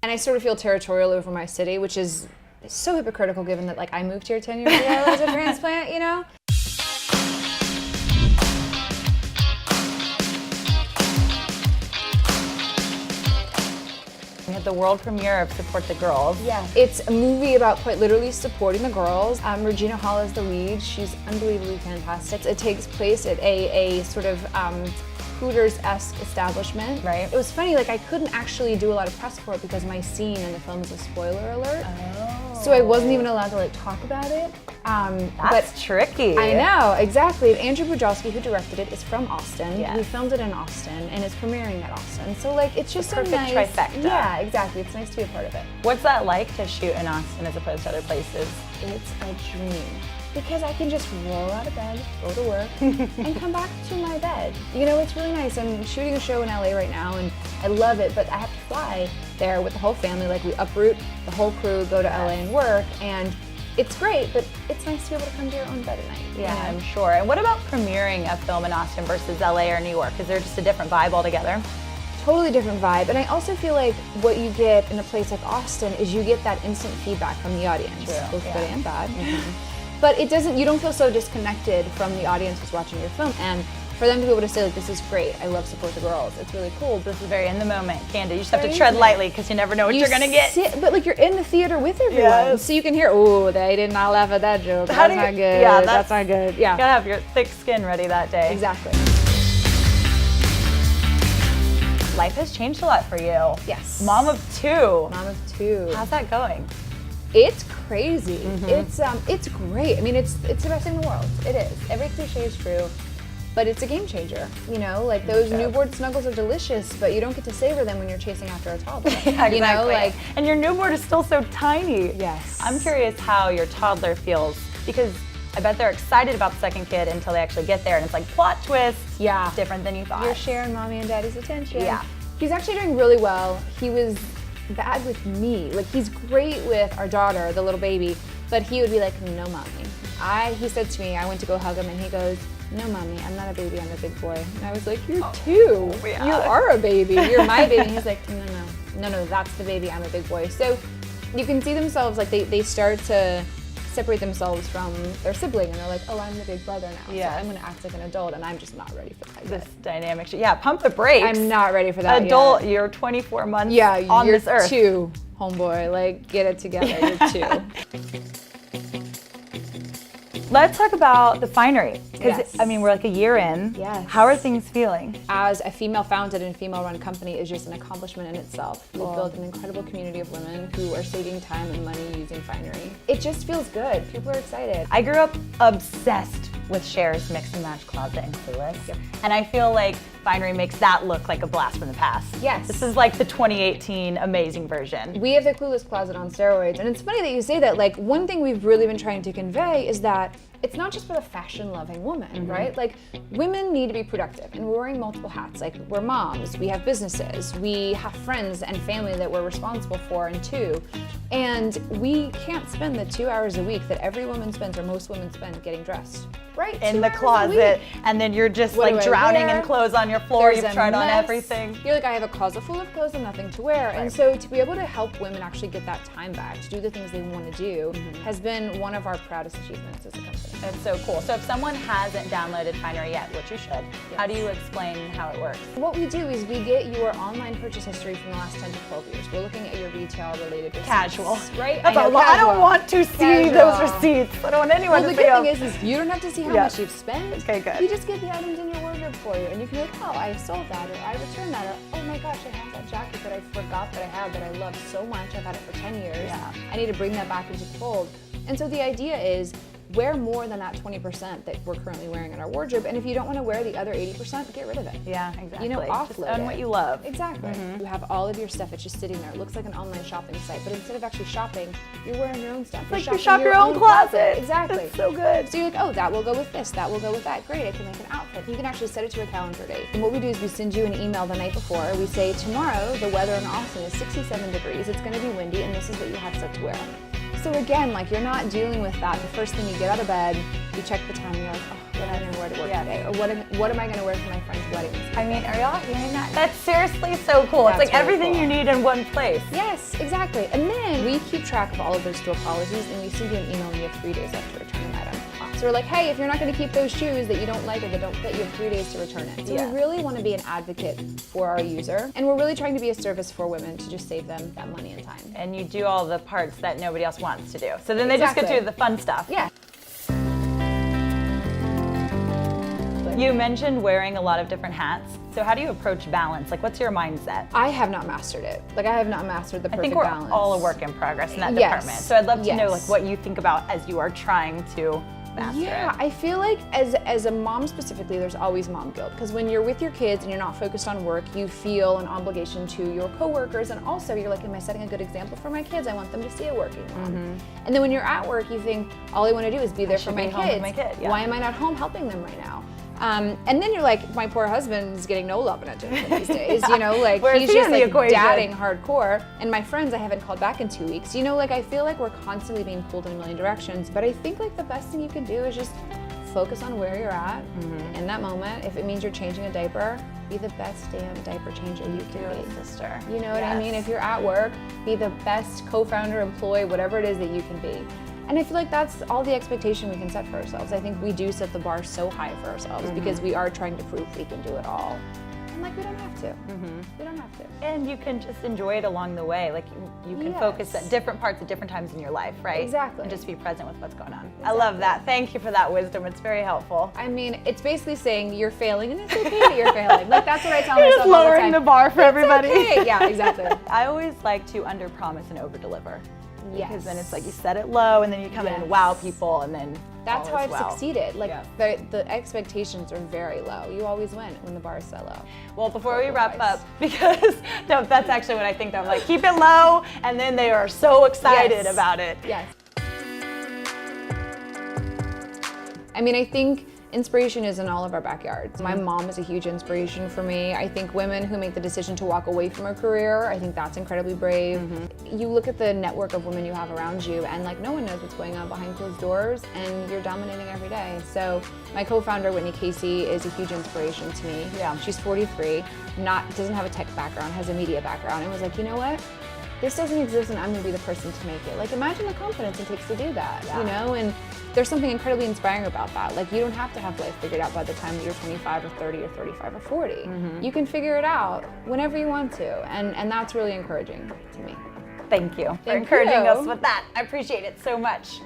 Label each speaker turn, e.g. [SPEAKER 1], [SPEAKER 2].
[SPEAKER 1] And I sort of feel territorial over my city, which is so hypocritical given that like I moved here 10 years ago as a transplant, you know?
[SPEAKER 2] We had the world premiere of Support the Girls.
[SPEAKER 1] Yeah. It's a movie about quite literally supporting the girls. Regina Hall is the lead. She's unbelievably fantastic. It takes place at a sort of Hooters-esque establishment.
[SPEAKER 2] Right.
[SPEAKER 1] It was funny, like I couldn't actually do a lot of press for it because my scene in the film is a spoiler alert.
[SPEAKER 2] Oh.
[SPEAKER 1] So I wasn't even allowed to like talk about it.
[SPEAKER 2] That's tricky.
[SPEAKER 1] I know, exactly. Andrew Bujalski, who directed it, is from Austin.
[SPEAKER 2] Yes.
[SPEAKER 1] We filmed it in Austin and it's premiering at Austin. So like it's just
[SPEAKER 2] the
[SPEAKER 1] a
[SPEAKER 2] perfect
[SPEAKER 1] nice
[SPEAKER 2] trifecta.
[SPEAKER 1] Yeah, exactly. It's nice to be a part of it.
[SPEAKER 2] What's that like to shoot in Austin as opposed to other places?
[SPEAKER 1] It's a dream. Because I can just roll out of bed, go to work, and come back to my bed. You know, it's really nice. I'm shooting a show in LA right now, and I love it, but I have to fly there with the whole family. Like, we uproot the whole crew, go to LA and work, and it's great, but it's nice to be able to come to your own bed at night.
[SPEAKER 2] Yeah,
[SPEAKER 1] you know?
[SPEAKER 2] I'm sure. And what about premiering a film in Austin versus LA or New York? Is there just a different vibe altogether?
[SPEAKER 1] Totally different vibe. And I also feel like what you get in a place like Austin is you get that instant feedback from the audience, both good and bad. But it doesn't, you don't feel so disconnected from the audience who's watching your film. And for them to be able to say, like, this is great, I love Support the Girls, it's really cool.
[SPEAKER 2] This is very in the moment, candid. You just have to tread lightly because you never know what you're gonna get.
[SPEAKER 1] But like you're in the theater with everyone, so you can hear, oh, they did not laugh at that joke, that's not good,
[SPEAKER 2] yeah,
[SPEAKER 1] that's not good. Yeah.
[SPEAKER 2] You gotta have your thick skin ready that day.
[SPEAKER 1] Exactly.
[SPEAKER 2] Life has changed a lot for you.
[SPEAKER 1] Yes.
[SPEAKER 2] Mom of two.
[SPEAKER 1] Mom of two.
[SPEAKER 2] How's that going?
[SPEAKER 1] It's crazy. It's great. I mean, it's the best thing in the world. It is. Every cliche is true, but it's a game changer. You know, like those newborn snuggles are delicious, but you don't get to savor them when you're chasing after a toddler.
[SPEAKER 2] Yeah, exactly.
[SPEAKER 1] You know, like,
[SPEAKER 2] and your newborn is still so tiny.
[SPEAKER 1] Yes.
[SPEAKER 2] I'm curious how your toddler feels because I bet they're excited about the second kid until they actually get there, and it's like plot twist.
[SPEAKER 1] Yeah.
[SPEAKER 2] Different than you thought.
[SPEAKER 1] You're sharing mommy and daddy's attention.
[SPEAKER 2] Yeah.
[SPEAKER 1] He's actually doing really well. He was bad with me. Like, he's great with our daughter, the little baby, but he would be like, no, mommy. He said to me, I went to go hug him, and he goes, no, mommy, I'm not a baby, I'm a big boy. And I was like, you're two.
[SPEAKER 2] Yeah.
[SPEAKER 1] You are a baby. You're my baby. And he's like, no, that's the baby, I'm a big boy. So you can see themselves, like, they start to separate themselves from their sibling, and they're like, oh, I'm the big brother now, so I'm gonna act like an adult, and I'm just not ready for that yet.
[SPEAKER 2] This dynamic. Yeah, pump the brakes.
[SPEAKER 1] I'm not ready for that
[SPEAKER 2] Adult,
[SPEAKER 1] yet.
[SPEAKER 2] you're 24 months
[SPEAKER 1] on
[SPEAKER 2] this earth.
[SPEAKER 1] Two, homeboy, like, get it together, you're two.
[SPEAKER 2] Let's talk about the Finery, because
[SPEAKER 1] Yes.
[SPEAKER 2] I mean, we're like a year in.
[SPEAKER 1] Yes.
[SPEAKER 2] How are things feeling?
[SPEAKER 1] As a female-founded and female-run company is just an accomplishment in itself. We've built an incredible community of women who are saving time and money using Finery. It just feels good. People are excited.
[SPEAKER 2] I grew up obsessed with Cher's Mix and Match Closet and Clueless, and I feel like Finery makes that look like a blast from the past.
[SPEAKER 1] Yes.
[SPEAKER 2] This is like the 2018 amazing version.
[SPEAKER 1] We have the Clueless Closet on steroids, and it's funny that you say that. Like, one thing we've really been trying to convey is that it's not just for the fashion-loving woman, right? Like, women need to be productive, and we're wearing multiple hats. Like, we're moms, we have businesses, we have friends and family that we're responsible for and to, and we can't spend the 2 hours a week that every woman spends or most women spend getting dressed, right?
[SPEAKER 2] In the closet, and then you're just
[SPEAKER 1] What
[SPEAKER 2] like
[SPEAKER 1] do I
[SPEAKER 2] drowning
[SPEAKER 1] wear?
[SPEAKER 2] in clothes on your floor.
[SPEAKER 1] There's
[SPEAKER 2] You've
[SPEAKER 1] a
[SPEAKER 2] tried on
[SPEAKER 1] mess.
[SPEAKER 2] everything.
[SPEAKER 1] You're like, I have a closet full of clothes and nothing to wear. And so to be able to help women actually get that time back to do the things they want to do has been one of our proudest achievements as a company.
[SPEAKER 2] That's so cool. So if someone hasn't downloaded Finery yet, which you should, how do you explain how it works?
[SPEAKER 1] What we do is we get your online purchase history from the last 10 to 12 years. We're looking at your retail-related receipts.
[SPEAKER 2] Casual.
[SPEAKER 1] Right?
[SPEAKER 2] That's
[SPEAKER 1] I
[SPEAKER 2] a
[SPEAKER 1] know,
[SPEAKER 2] lot. I don't
[SPEAKER 1] casual.
[SPEAKER 2] want to see
[SPEAKER 1] Casual.
[SPEAKER 2] those receipts. I don't want anyone
[SPEAKER 1] Well,
[SPEAKER 2] to
[SPEAKER 1] the
[SPEAKER 2] see
[SPEAKER 1] good
[SPEAKER 2] them.
[SPEAKER 1] thing is you don't have to see how
[SPEAKER 2] Yeah.
[SPEAKER 1] much you've spent.
[SPEAKER 2] Okay, good.
[SPEAKER 1] You just get the items in your wardrobe for you, and you can be like, oh, I sold that, or I returned that, or oh my gosh, I have that jacket that I forgot that I had that I love so much. I've had it for 10 years.
[SPEAKER 2] Yeah.
[SPEAKER 1] I need to bring that back into the fold. And so the idea is wear more than that 20% that we're currently wearing in our wardrobe, and if you don't want to wear the other 80%, get rid of it.
[SPEAKER 2] Yeah, exactly.
[SPEAKER 1] You know, offload
[SPEAKER 2] Just own
[SPEAKER 1] it.
[SPEAKER 2] what you love.
[SPEAKER 1] Exactly. You have all of your stuff. It's just sitting there. It looks like an online shopping site, but instead of actually shopping, you're wearing your own stuff.
[SPEAKER 2] Like you
[SPEAKER 1] shopping
[SPEAKER 2] shop your own closet.
[SPEAKER 1] Exactly.
[SPEAKER 2] That's so good.
[SPEAKER 1] So you're like, oh, that will go with this. That will go with that. Great, I can make an outfit. You can actually set it to a calendar date. And what we do is we send you an email the night before. We say, tomorrow, the weather in Austin is 67 degrees. It's going to be windy, and this is what you have set to wear. So again, like, you're not dealing with that the first thing you get out of bed. You check the time and you're like, oh, what am I gonna wear to work today? Or what am I gonna wear for my friend's wedding?
[SPEAKER 2] I mean, are y'all hearing that? That's seriously so cool.
[SPEAKER 1] That's
[SPEAKER 2] it's like
[SPEAKER 1] really
[SPEAKER 2] everything
[SPEAKER 1] cool.
[SPEAKER 2] you need in one place.
[SPEAKER 1] Yes, exactly. And then we keep track of all of those store policies, and we send you an email when you have 3 days left to return an item. So we're like, hey, if you're not going to keep those shoes that you don't like or that don't fit, you have 3 days to return it. So we really want to be an advocate for our user, and we're really trying to be a service for women to just save them that money and time.
[SPEAKER 2] And you do all the parts that nobody else wants to do. So then they just get to do the fun stuff.
[SPEAKER 1] Yeah.
[SPEAKER 2] You mentioned wearing a lot of different hats. So how do you approach balance? Like, what's your mindset?
[SPEAKER 1] I have not mastered it. Like, I have not mastered the perfect balance.
[SPEAKER 2] I think we're all a work in progress in that department. So I'd love to know like what you think about as you are trying to master it.
[SPEAKER 1] I feel like as a mom specifically, there's always mom guilt, because when you're with your kids and you're not focused on work, you feel an obligation to your coworkers, and also you're like, am I setting a good example for my kids? I want them to see a working mom. And then when you're at work, you think, all I want to do is be there for my kids. Why am I not home helping them right now? And then you're like, my poor husband's getting no love in attention these days, you know, like he's just like dadding hardcore. And my friends, I haven't called back in 2 weeks. You know, like I feel like we're constantly being pulled in a million directions, but I think like the best thing you can do is just focus on where you're at in that moment. If it means you're changing a diaper, be the best damn diaper changer you can be, sister. You know what I mean? If you're at work, be the best co-founder, employee, whatever it is that you can be. And I feel like that's all the expectation we can set for ourselves. I think we do set the bar so high for ourselves because we are trying to prove we can do it all. And like, we don't have to. We don't have to.
[SPEAKER 2] And you can just enjoy it along the way. Like you can focus at different parts at different times in your life, right?
[SPEAKER 1] Exactly.
[SPEAKER 2] And just be present with what's going on. I love that. Thank you for that wisdom. It's very helpful.
[SPEAKER 1] I mean, it's basically saying you're failing and it's okay that you're failing. Like that's what I tell myself
[SPEAKER 2] just
[SPEAKER 1] all the time.
[SPEAKER 2] lowering the bar for everybody.
[SPEAKER 1] Okay. Yeah, exactly.
[SPEAKER 2] I always like to under-promise and over-deliver.
[SPEAKER 1] Yes.
[SPEAKER 2] Because then it's like you set it low and then you come in and wow people and then
[SPEAKER 1] that's how I've succeeded. Like the expectations are very low. You always win when the bar is so low.
[SPEAKER 2] Well, before we wrap up, because no, that's actually what I think of. Like keep it low and then they are so excited about it.
[SPEAKER 1] Yes. I mean, I think inspiration is in all of our backyards. My mom is a huge inspiration for me. I think women who make the decision to walk away from a career, I think that's incredibly brave. You look at the network of women you have around you and like no one knows what's going on behind closed doors and you're dominating every day. So my co-founder, Whitney Casey, is a huge inspiration to me. She's 43, doesn't have a tech background, has a media background, and was like, you know what? This doesn't exist and I'm gonna be the person to make it. Like imagine the confidence it takes to do that, you know? And there's something incredibly inspiring about that. Like you don't have to have life figured out by the time that you're 25 or 30 or 35 or 40. You can figure it out whenever you want to. And that's really encouraging to me.
[SPEAKER 2] Thank you for encouraging us with that. I appreciate it so much.